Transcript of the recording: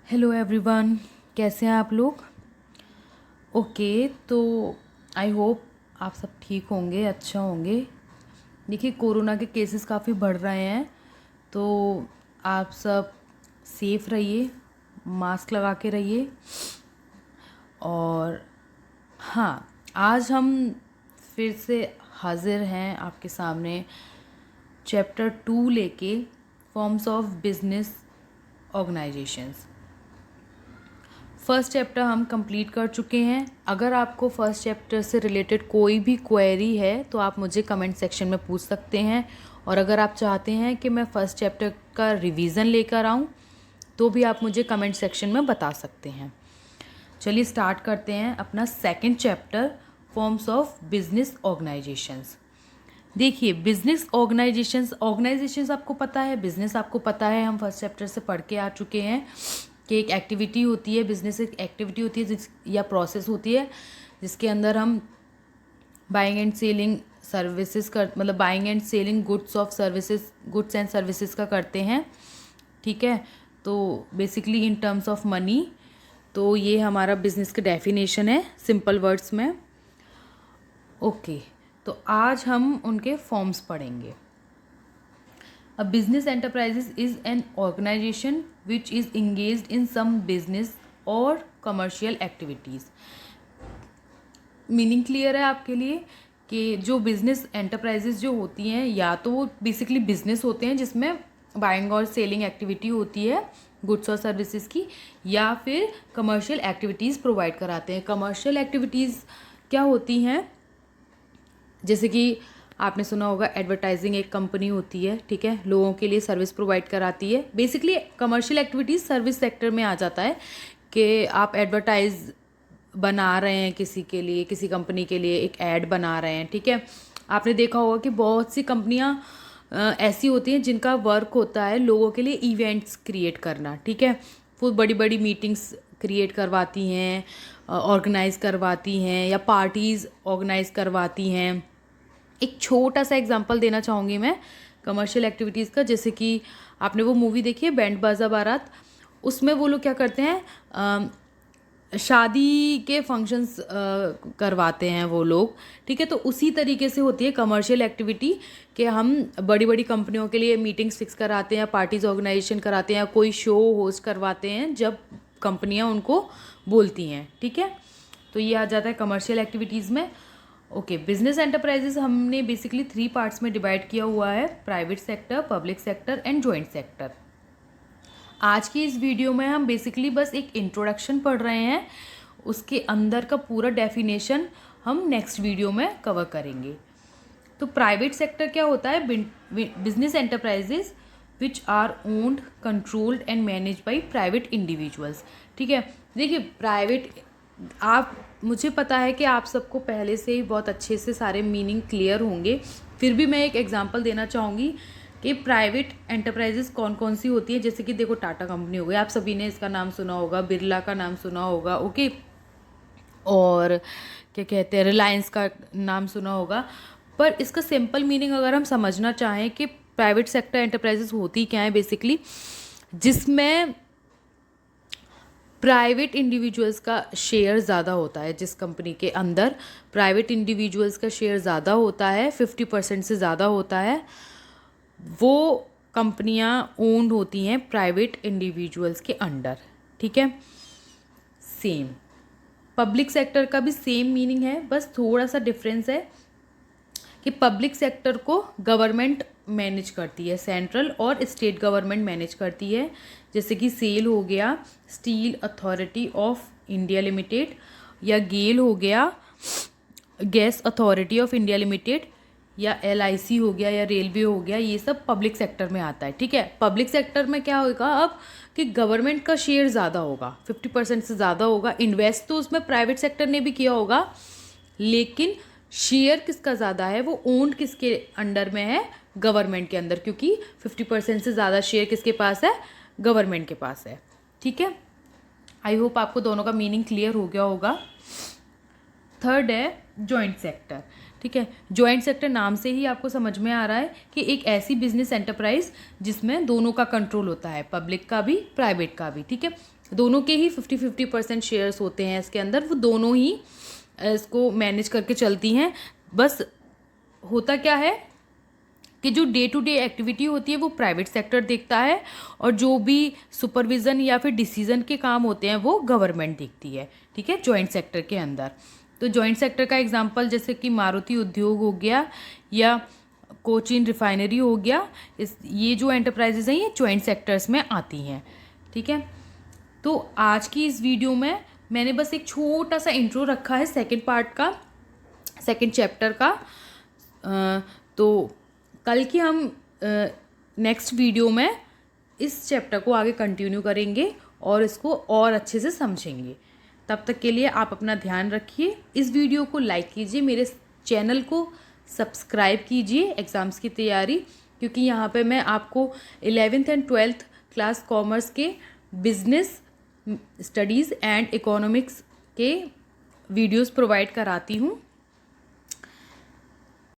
Hello everyone, कैसे हैं आप लोग। ओके, तो आई होप आप सब ठीक होंगे, अच्छा होंगे। देखिए, कोरोना के केसेस काफ़ी बढ़ रहे हैं, तो आप सब सेफ रहिए, मास्क लगा के रहिए। और हाँ, आज हम फिर से हाजिर हैं आपके सामने चैप्टर 2 लेके, forms of business organisations. First chapter हम कंप्लीट कर चुके हैं। अगर आपको फर्स्ट चैप्टर से रिलेटेड कोई भी क्वेरी है तो आप मुझे कमेंट सेक्शन में पूछ सकते हैं, और अगर आप चाहते हैं कि मैं फ़र्स्ट चैप्टर का रिवीजन लेकर आऊँ तो भी आप मुझे कमेंट सेक्शन में बता सकते हैं। चलिए स्टार्ट करते हैं अपना second chapter, forms of business organisations. देखिए, बिजनेस ऑर्गेनाइजेशंस आपको पता है, बिजनेस आपको पता है, हम फर्स्ट चैप्टर से पढ़ के आ चुके हैं कि एक एक्टिविटी होती है, बिजनेस एक एक्टिविटी होती है या प्रोसेस होती है जिसके अंदर हम बाइंग एंड सेलिंग सर्विसेज मतलब buying and selling goods and services का करते हैं। ठीक है, तो basically in terms of money. तो ये हमारा बिजनेस का डेफिनेशन है सिंपल वर्ड्स में। ओके, तो आज हम उनके फॉर्म्स पढ़ेंगे। A business enterprise is an organization which is engaged in some business or commercial activities. Meaning clear है आपके लिए कि जो बिजनेस एंटरप्राइजेज जो होती हैं, या तो वो बेसिकली बिजनेस होते हैं जिसमें बाइंग और सेलिंग एक्टिविटी होती है गुड्स और सर्विसेज की, या फिर कमर्शियल एक्टिविटीज़ प्रोवाइड कराते हैं। कमर्शियल एक्टिविटीज़ क्या होती हैं, जैसे कि आपने सुना होगा एडवर्टाइजिंग एक कंपनी होती है, ठीक है, लोगों के लिए सर्विस प्रोवाइड कराती है। Basically commercial activities service sector में आ जाता है कि आप एडवर्टाइज बना रहे हैं किसी के लिए, किसी कंपनी के लिए एक ऐड बना रहे हैं। ठीक है, आपने देखा होगा कि बहुत सी कंपनियां ऐसी होती हैं जिनका वर्क होता है लोगों के लिए इवेंट्स क्रिएट करना। ठीक है, वो बड़ी बड़ी मीटिंग्स क्रिएट करवाती हैं, ऑर्गेनाइज करवाती हैं, या पार्टीज़ ऑर्गेनाइज करवाती हैं। एक छोटा सा एग्जांपल देना चाहूँगी मैं कमर्शियल एक्टिविटीज़ का। जैसे कि आपने वो मूवी देखी है बैंड बाजा बारात, उसमें वो लोग क्या करते हैं, शादी के फंक्शंस करवाते हैं वो लोग। ठीक है, तो उसी तरीके से होती है कमर्शियल एक्टिविटी कि हम बड़ी बड़ी कंपनियों के लिए मीटिंग्स फिक्स कराते हैं, पार्टीज़ ऑर्गेनाइजेशन कराते हैं, या कोई शो होस्ट करवाते हैं जब कंपनियां उनको बोलती हैं। ठीक है, तो ये आ जाता है कमर्शियल एक्टिविटीज़ में। ओके, बिजनेस एंटरप्राइजेस हमने बेसिकली 3 पार्ट्स में डिवाइड किया हुआ है, private sector, public sector and joint sector. आज की इस वीडियो में हम बेसिकली बस एक इंट्रोडक्शन पढ़ रहे हैं, उसके अंदर का पूरा डेफिनेशन हम नेक्स्ट वीडियो में कवर करेंगे। तो प्राइवेट सेक्टर क्या होता है, business enterprises which are owned, controlled and manage by private individuals. ठीक है, देखिए प्राइवेट, आप, मुझे पता है कि आप सबको पहले से ही बहुत अच्छे से सारे मीनिंग क्लियर होंगे, फिर भी मैं एक एग्जांपल देना चाहूँगी कि प्राइवेट एंटरप्राइजेस कौन कौन सी होती है। जैसे कि देखो, टाटा कंपनी हो गई, आप सभी ने इसका नाम सुना होगा, बिरला का नाम सुना होगा, ओके, और क्या कहते हैं, रिलायंस का नाम सुना होगा। पर इसका सिंपल मीनिंग अगर हम समझना चाहें कि प्राइवेट सेक्टर एंटरप्राइजेस होती क्या है, बेसिकली जिसमें प्राइवेट इंडिविजुअल्स का शेयर ज़्यादा होता है, जिस कंपनी के अंदर प्राइवेट इंडिविजुअल्स का शेयर ज़्यादा होता है, 50% से ज़्यादा होता है, वो कंपनियां ओन्ड होती हैं प्राइवेट इंडिविजुअल्स के अंडर। ठीक है, सेम पब्लिक सेक्टर का भी सेम मीनिंग है, बस थोड़ा सा डिफरेंस है कि पब्लिक सेक्टर को गवर्नमेंट मैनेज करती है, सेंट्रल और स्टेट गवर्नमेंट मैनेज करती है। जैसे कि सेल हो गया, steel authority of India limited, या गेल हो गया, gas authority of India limited, या LIC हो गया, या रेलवे हो गया, ये सब पब्लिक सेक्टर में आता है। ठीक है, पब्लिक सेक्टर में क्या होगा अब कि गवर्नमेंट का शेयर ज़्यादा होगा, 50% से ज़्यादा होगा। इन्वेस्ट तो उसमें प्राइवेट सेक्टर ने भी किया होगा, लेकिन शेयर किसका ज़्यादा है, वो ओन्ड किसके अंडर में है, गवर्नमेंट के अंदर, क्योंकि 50% से ज़्यादा शेयर किसके पास है, गवर्नमेंट के पास है। ठीक है, आई होप आपको दोनों का मीनिंग क्लियर हो गया होगा। थर्ड है जॉइंट सेक्टर। ठीक है। जॉइंट सेक्टर नाम से ही आपको समझ में आ रहा है कि एक ऐसी बिजनेस एंटरप्राइज जिसमें दोनों का कंट्रोल होता है, पब्लिक का भी प्राइवेट का भी, ठीक है। दोनों के ही 50-50% शेयर्स होते हैं इसके अंदर, वो दोनों ही इसको मैनेज करके चलती हैं। बस होता क्या है कि जो डे टू डे एक्टिविटी होती है वो प्राइवेट सेक्टर देखता है, और जो भी सुपरविज़न या फिर डिसीजन के काम होते हैं वो गवर्नमेंट देखती है, ठीक है, जॉइंट सेक्टर के अंदर। तो जॉइंट सेक्टर का एग्जांपल जैसे कि मारुति उद्योग हो गया या कोचिन रिफाइनरी हो गया, ये जो एंटरप्राइजेज हैं ये जॉइंट सेक्टर्स में आती हैं, ठीक है। तो आज की इस वीडियो में मैंने बस एक छोटा सा इंट्रो रखा है सेकंड पार्ट का, सेकंड चैप्टर का। तो कल की हम नेक्स्ट वीडियो में इस चैप्टर को आगे कंटिन्यू करेंगे और इसको और अच्छे से समझेंगे। तब तक के लिए आप अपना ध्यान रखिए, इस वीडियो को लाइक कीजिए, मेरे चैनल को सब्सक्राइब कीजिए एग्ज़ाम्स की तैयारी, क्योंकि यहाँ पे मैं आपको 11th and 12th class commerce के बिजनेस स्टडीज़ एंड इकोनॉमिक्स के वीडियोस प्रोवाइड कराती हूँ।